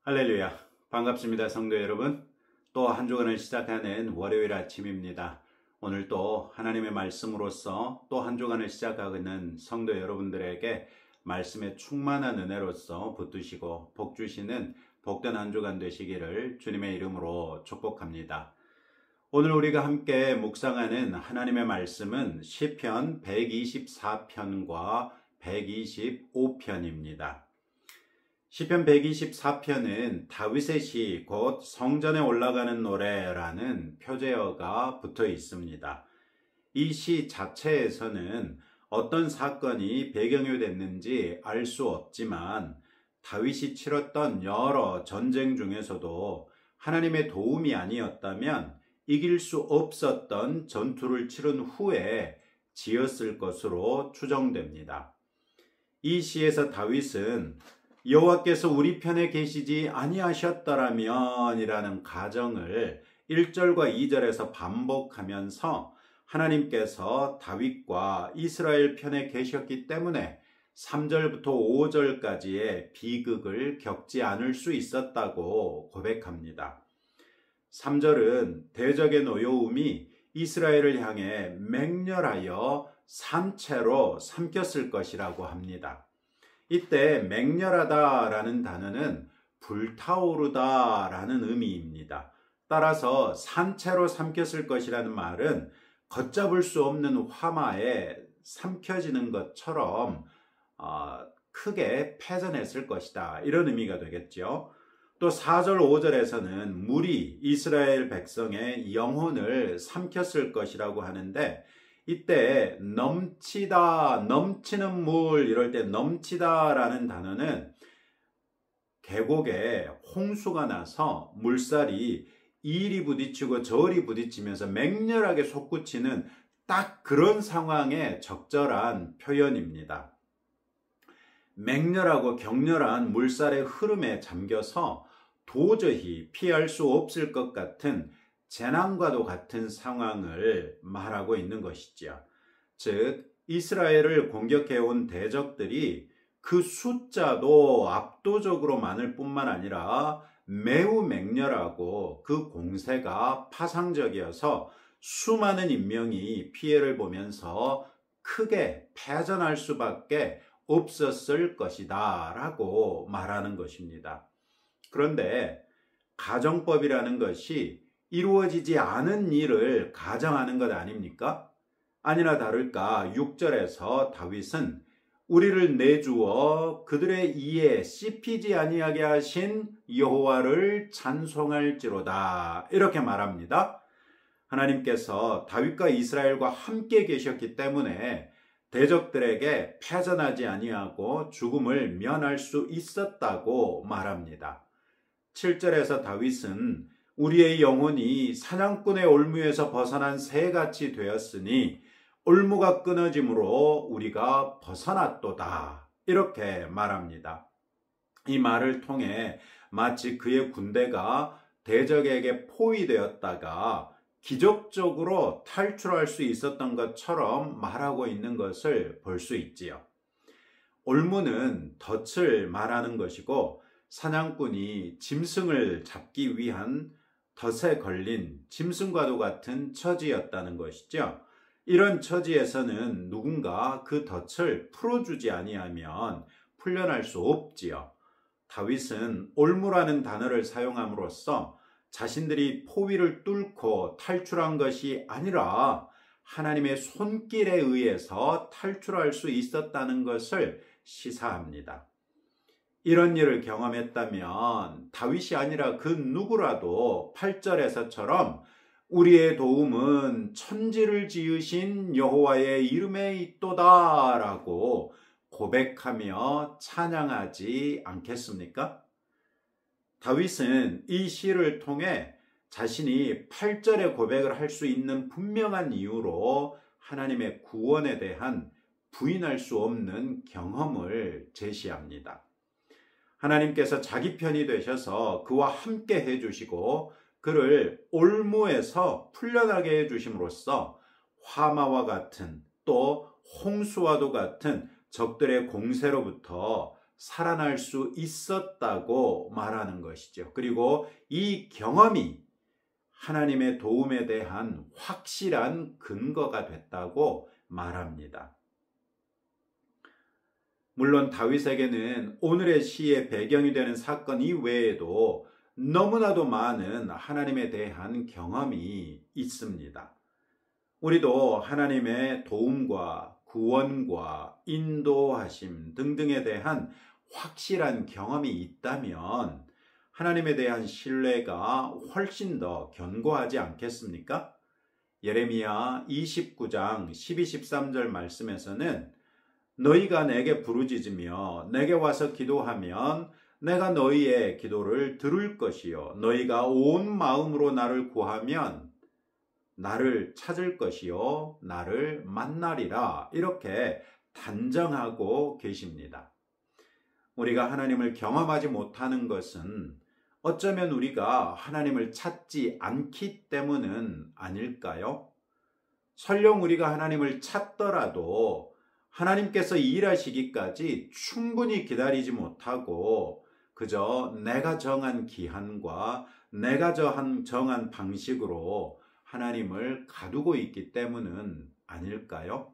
할렐루야. 반갑습니다, 성도 여러분. 또 한 주간을 시작하는 월요일 아침입니다. 오늘 또 하나님의 말씀으로서 또 한 주간을 시작하는 성도 여러분들에게 말씀의 충만한 은혜로서 붙드시고 복 주시는 복된 한 주간 되시기를 주님의 이름으로 축복합니다. 오늘 우리가 함께 묵상하는 하나님의 말씀은 시편 124편과 125편입니다. 시편 124편은 다윗의 시, 곧 성전에 올라가는 노래라는 표제어가 붙어 있습니다. 이 시 자체에서는 어떤 사건이 배경이 됐는지 알 수 없지만 다윗이 치렀던 여러 전쟁 중에서도 하나님의 도움이 아니었다면 이길 수 없었던 전투를 치른 후에 지었을 것으로 추정됩니다. 이 시에서 다윗은 여호와께서 우리 편에 계시지 아니하셨더라면 이라는 가정을 1절과 2절에서 반복하면서 하나님께서 다윗과 이스라엘 편에 계셨기 때문에 3절부터 5절까지의 비극을 겪지 않을 수 있었다고 고백합니다. 3절은 대적의 노여움이 이스라엘을 향해 맹렬하여 산채로 삼켰을 것이라고 합니다. 이때 맹렬하다라는 단어는 불타오르다라는 의미입니다. 따라서 산채로 삼켰을 것이라는 말은 걷잡을 수 없는 화마에 삼켜지는 것처럼 크게 패전했을 것이다, 이런 의미가 되겠죠. 또 4절 5절에서는 물이 이스라엘 백성의 영혼을 삼켰을 것이라고 하는데, 이때 넘치다, 넘치는 물, 이럴 때 넘치다라는 단어는 계곡에 홍수가 나서 물살이 이리 부딪히고 저리 부딪히면서 맹렬하게 솟구치는 딱 그런 상황에 적절한 표현입니다. 맹렬하고 격렬한 물살의 흐름에 잠겨서 도저히 피할 수 없을 것 같은 재난과도 같은 상황을 말하고 있는 것이죠. 즉, 이스라엘을 공격해온 대적들이 그 숫자도 압도적으로 많을 뿐만 아니라 매우 맹렬하고 그 공세가 파상적이어서 수많은 인명이 피해를 보면서 크게 패전할 수밖에 없었을 것이다 라고 말하는 것입니다. 그런데 가정법이라는 것이 이루어지지 않은 일을 가정하는 것 아닙니까? 아니나 다를까 6절에서 다윗은 우리를 내주어 그들의 이에 씹히지 아니하게 하신 여호와를 찬송할지로다, 이렇게 말합니다. 하나님께서 다윗과 이스라엘과 함께 계셨기 때문에 대적들에게 패전하지 아니하고 죽음을 면할 수 있었다고 말합니다. 7절에서 다윗은 우리의 영혼이 사냥꾼의 올무에서 벗어난 새같이 되었으니 올무가 끊어짐으로 우리가 벗어났도다, 이렇게 말합니다. 이 말을 통해 마치 그의 군대가 대적에게 포위되었다가 기적적으로 탈출할 수 있었던 것처럼 말하고 있는 것을 볼 수 있지요. 올무는 덫을 말하는 것이고, 사냥꾼이 짐승을 잡기 위한 덫에 걸린 짐승과도 같은 처지였다는 것이죠. 이런 처지에서는 누군가 그 덫을 풀어주지 아니하면 풀려날 수 없지요. 다윗은 올무라는 단어를 사용함으로써 자신들이 포위를 뚫고 탈출한 것이 아니라 하나님의 손길에 의해서 탈출할 수 있었다는 것을 시사합니다. 이런 일을 경험했다면 다윗이 아니라 그 누구라도 8절에서처럼 우리의 도움은 천지를 지으신 여호와의 이름에 있도다 라고 고백하며 찬양하지 않겠습니까? 다윗은 이 시를 통해 자신이 8절의 고백을 할 수 있는 분명한 이유로 하나님의 구원에 대한 부인할 수 없는 경험을 제시합니다. 하나님께서 자기 편이 되셔서 그와 함께 해주시고 그를 올무에서 풀려나게 해주심으로써 화마와 같은 또 홍수와도 같은 적들의 공세로부터 살아날 수 있었다고 말하는 것이죠. 그리고 이 경험이 하나님의 도움에 대한 확실한 근거가 됐다고 말합니다. 물론 다윗에게는 오늘의 시의 배경이 되는 사건 이외에도 너무나도 많은 하나님에 대한 경험이 있습니다. 우리도 하나님의 도움과 구원과 인도하심 등등에 대한 확실한 경험이 있다면 하나님에 대한 신뢰가 훨씬 더 견고하지 않겠습니까? 예레미야 29장 12, 13절 말씀에서는 너희가 내게 부르짖으며 내게 와서 기도하면 내가 너희의 기도를 들을 것이요 너희가 온 마음으로 나를 구하면 나를 찾을 것이요 나를 만나리라 이렇게 단정하고 계십니다. 우리가 하나님을 경험하지 못하는 것은 어쩌면 우리가 하나님을 찾지 않기 때문은 아닐까요? 설령 우리가 하나님을 찾더라도 하나님께서 일하시기까지 충분히 기다리지 못하고 그저 내가 정한 기한과 내가 정한 방식으로 하나님을 가두고 있기 때문은 아닐까요?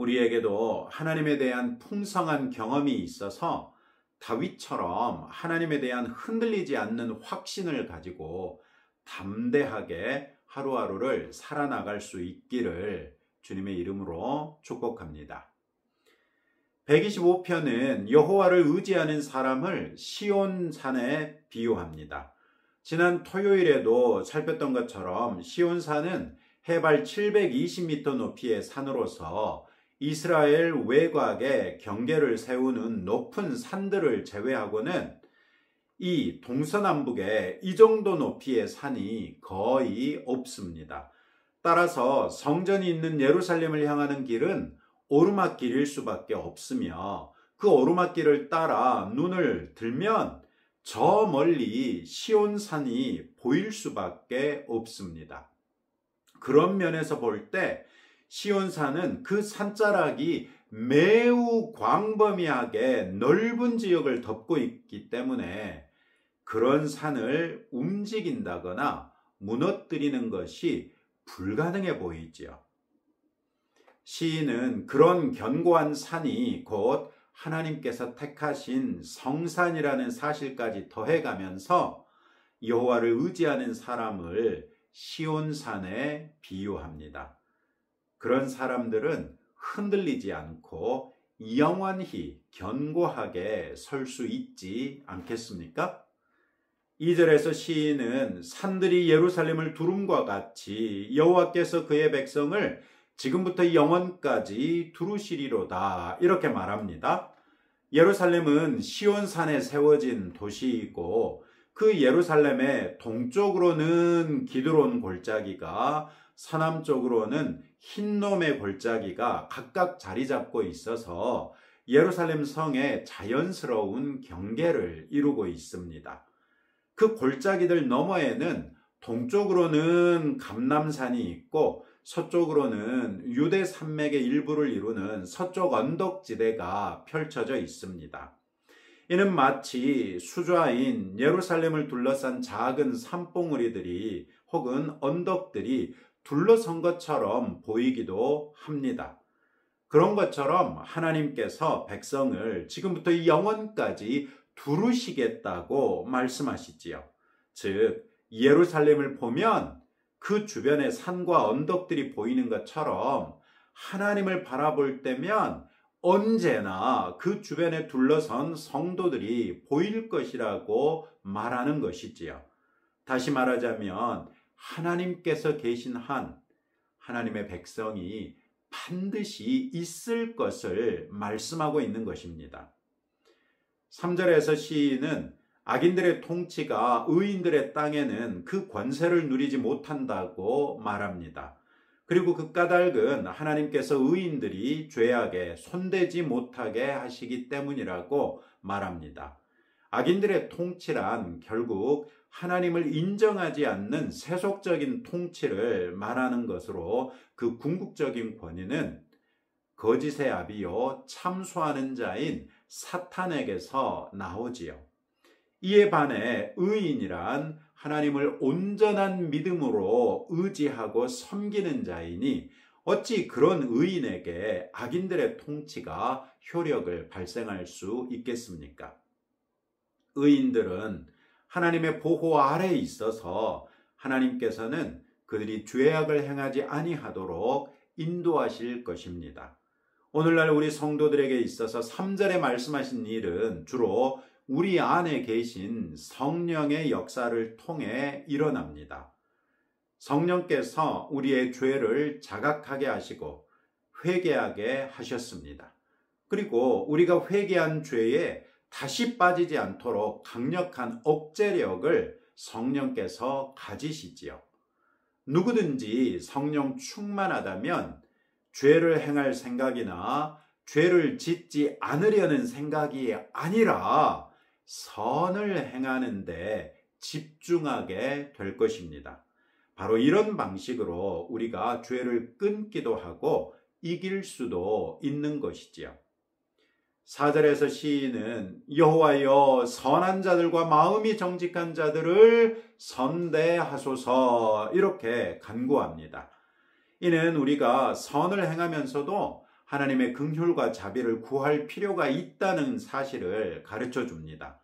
우리에게도 하나님에 대한 풍성한 경험이 있어서 다윗처럼 하나님에 대한 흔들리지 않는 확신을 가지고 담대하게 하루하루를 살아나갈 수 있기를 주님의 이름으로 축복합니다. 125편은 여호와를 의지하는 사람을 시온산에 비유합니다. 지난 토요일에도 살폈던 것처럼 시온산은 해발 720m 높이의 산으로서 이스라엘 외곽에 경계를 세우는 높은 산들을 제외하고는 이 동서남북에 이 정도 높이의 산이 거의 없습니다. 따라서 성전이 있는 예루살렘을 향하는 길은 오르막길일 수밖에 없으며 그 오르막길을 따라 눈을 들면 저 멀리 시온산이 보일 수밖에 없습니다. 그런 면에서 볼 때 시온산은 그 산자락이 매우 광범위하게 넓은 지역을 덮고 있기 때문에 그런 산을 움직인다거나 무너뜨리는 것이 불가능해 보이지요. 시인은 그런 견고한 산이 곧 하나님께서 택하신 성산이라는 사실까지 더해가면서 여호와를 의지하는 사람을 시온산에 비유합니다. 그런 사람들은 흔들리지 않고 영원히 견고하게 설 수 있지 않겠습니까? 2절에서 시인은 산들이 예루살렘을 두름과 같이 여호와께서 그의 백성을 지금부터 영원까지 두루시리로다 이렇게 말합니다. 예루살렘은 시온산에 세워진 도시이고 그 예루살렘의 동쪽으로는 기드론 골짜기가 서남쪽으로는 흰놈의 골짜기가 각각 자리 잡고 있어서 예루살렘 성의 자연스러운 경계를 이루고 있습니다. 그 골짜기들 너머에는 동쪽으로는 감람산이 있고 서쪽으로는 유대 산맥의 일부를 이루는 서쪽 언덕지대가 펼쳐져 있습니다. 이는 마치 수좌인 예루살렘을 둘러싼 작은 산봉우리들이 혹은 언덕들이 둘러선 것처럼 보이기도 합니다. 그런 것처럼 하나님께서 백성을 지금부터 영원까지 두루시겠다고 말씀하시지요. 즉 예루살렘을 보면 그 주변의 산과 언덕들이 보이는 것처럼 하나님을 바라볼 때면 언제나 그 주변에 둘러선 성도들이 보일 것이라고 말하는 것이지요. 다시 말하자면 하나님께서 계신 한 하나님의 백성이 반드시 있을 것을 말씀하고 있는 것입니다. 3절에서 시인은 악인들의 통치가 의인들의 땅에는 그 권세를 누리지 못한다고 말합니다. 그리고 그 까닭은 하나님께서 의인들이 죄악에 손대지 못하게 하시기 때문이라고 말합니다. 악인들의 통치란 결국 하나님을 인정하지 않는 세속적인 통치를 말하는 것으로 그 궁극적인 권위는 거짓의 아비요 참소하는 자인 사탄에게서 나오지요. 이에 반해 의인이란 하나님을 온전한 믿음으로 의지하고 섬기는 자이니 어찌 그런 의인에게 악인들의 통치가 효력을 발생할 수 있겠습니까? 의인들은 하나님의 보호 아래에 있어서 하나님께서는 그들이 죄악을 행하지 아니하도록 인도하실 것입니다. 오늘날 우리 성도들에게 있어서 3절에 말씀하신 일은 주로 우리 안에 계신 성령의 역사를 통해 일어납니다. 성령께서 우리의 죄를 자각하게 하시고 회개하게 하셨습니다. 그리고 우리가 회개한 죄에 다시 빠지지 않도록 강력한 억제력을 성령께서 가지시지요. 누구든지 성령 충만하다면 죄를 행할 생각이나 죄를 짓지 않으려는 생각이 아니라 선을 행하는 데 집중하게 될 것입니다. 바로 이런 방식으로 우리가 죄를 끊기도 하고 이길 수도 있는 것이지요. 4절에서 시인은 여호와여 선한 자들과 마음이 정직한 자들을 선대하소서 이렇게 간구합니다. 이는 우리가 선을 행하면서도 하나님의 긍휼과 자비를 구할 필요가 있다는 사실을 가르쳐 줍니다.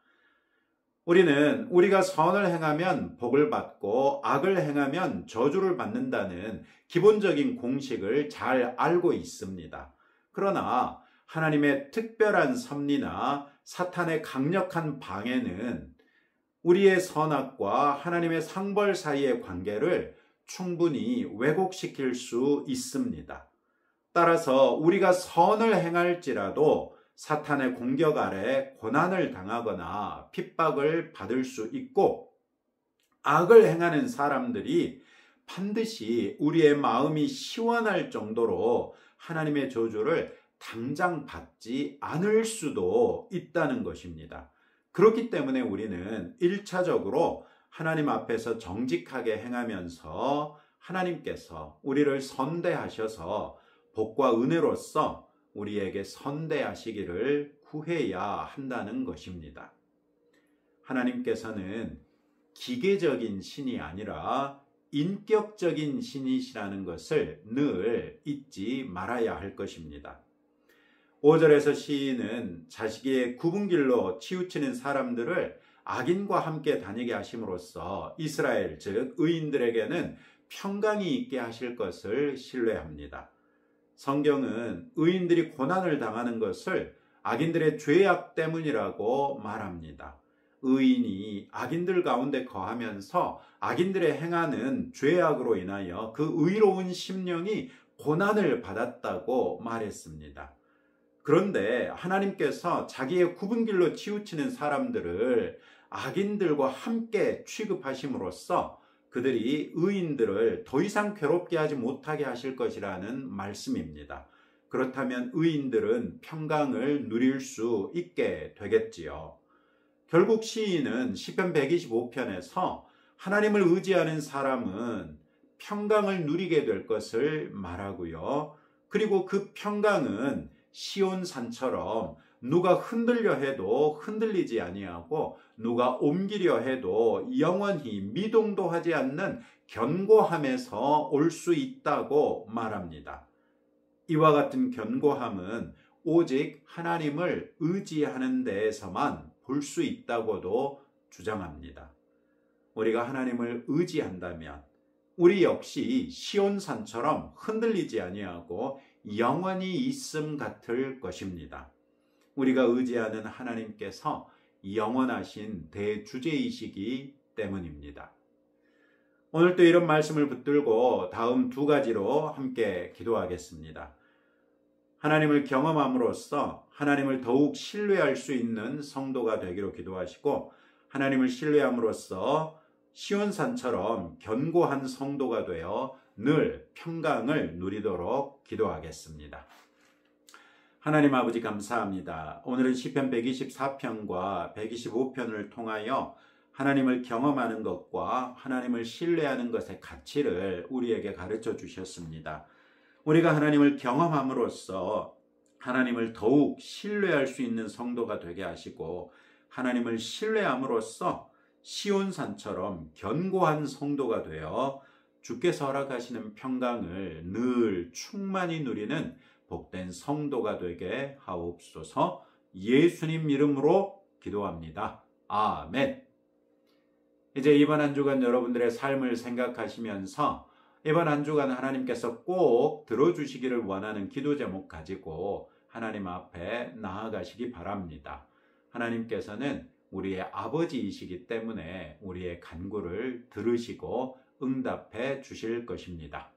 우리는 우리가 선을 행하면 복을 받고 악을 행하면 저주를 받는다는 기본적인 공식을 잘 알고 있습니다. 그러나 하나님의 특별한 섭리나 사탄의 강력한 방해는 우리의 선악과 하나님의 상벌 사이의 관계를 충분히 왜곡시킬 수 있습니다. 따라서 우리가 선을 행할지라도 사탄의 공격 아래 고난을 당하거나 핍박을 받을 수 있고, 악을 행하는 사람들이 반드시 우리의 마음이 시원할 정도로 하나님의 저주를 당장 받지 않을 수도 있다는 것입니다. 그렇기 때문에 우리는 1차적으로 하나님 앞에서 정직하게 행하면서 하나님께서 우리를 선대하셔서 복과 은혜로서 우리에게 선대하시기를 구해야 한다는 것입니다. 하나님께서는 기계적인 신이 아니라 인격적인 신이시라는 것을 늘 잊지 말아야 할 것입니다. 5절에서 시인은 자식의 굽은 길로 치우치는 사람들을 악인과 함께 다니게 하심으로써 이스라엘 즉 의인들에게는 평강이 있게 하실 것을 신뢰합니다. 성경은 의인들이 고난을 당하는 것을 악인들의 죄악 때문이라고 말합니다. 의인이 악인들 가운데 거하면서 악인들의 행하는 죄악으로 인하여 그 의로운 심령이 고난을 받았다고 말했습니다. 그런데 하나님께서 자기의 굽은 길로 치우치는 사람들을 악인들과 함께 취급하심으로써 그들이 의인들을 더 이상 괴롭게 하지 못하게 하실 것이라는 말씀입니다. 그렇다면 의인들은 평강을 누릴 수 있게 되겠지요. 결국 시인은 시편 125편에서 하나님을 의지하는 사람은 평강을 누리게 될 것을 말하고요. 그리고 그 평강은 시온산처럼 누가 흔들려 해도 흔들리지 아니하고 누가 옮기려 해도 영원히 미동도 하지 않는 견고함에서 올 수 있다고 말합니다. 이와 같은 견고함은 오직 하나님을 의지하는 데에서만 볼 수 있다고도 주장합니다. 우리가 하나님을 의지한다면 우리 역시 시온산처럼 흔들리지 아니하고 영원히 있음 같을 것입니다. 우리가 의지하는 하나님께서 영원하신 대주제이시기 때문입니다. 오늘도 이런 말씀을 붙들고 다음 두 가지로 함께 기도하겠습니다. 하나님을 경험함으로써 하나님을 더욱 신뢰할 수 있는 성도가 되기로 기도하시고, 하나님을 신뢰함으로써 시온산처럼 견고한 성도가 되어 늘 평강을 누리도록 기도하겠습니다. 하나님 아버지 감사합니다. 오늘은 시편 124편과 125편을 통하여 하나님을 경험하는 것과 하나님을 신뢰하는 것의 가치를 우리에게 가르쳐 주셨습니다. 우리가 하나님을 경험함으로써 하나님을 더욱 신뢰할 수 있는 성도가 되게 하시고, 하나님을 신뢰함으로써 시온산처럼 견고한 성도가 되어 주께서 허락하시는 평강을 늘 충만히 누리는 복된 성도가 되게 하옵소서. 예수님 이름으로 기도합니다. 아멘. 이제 이번 한 주간 여러분들의 삶을 생각하시면서 이번 한 주간 하나님께서 꼭 들어주시기를 원하는 기도 제목 가지고 하나님 앞에 나아가시기 바랍니다. 하나님께서는 우리의 아버지이시기 때문에 우리의 간구를 들으시고 응답해 주실 것입니다.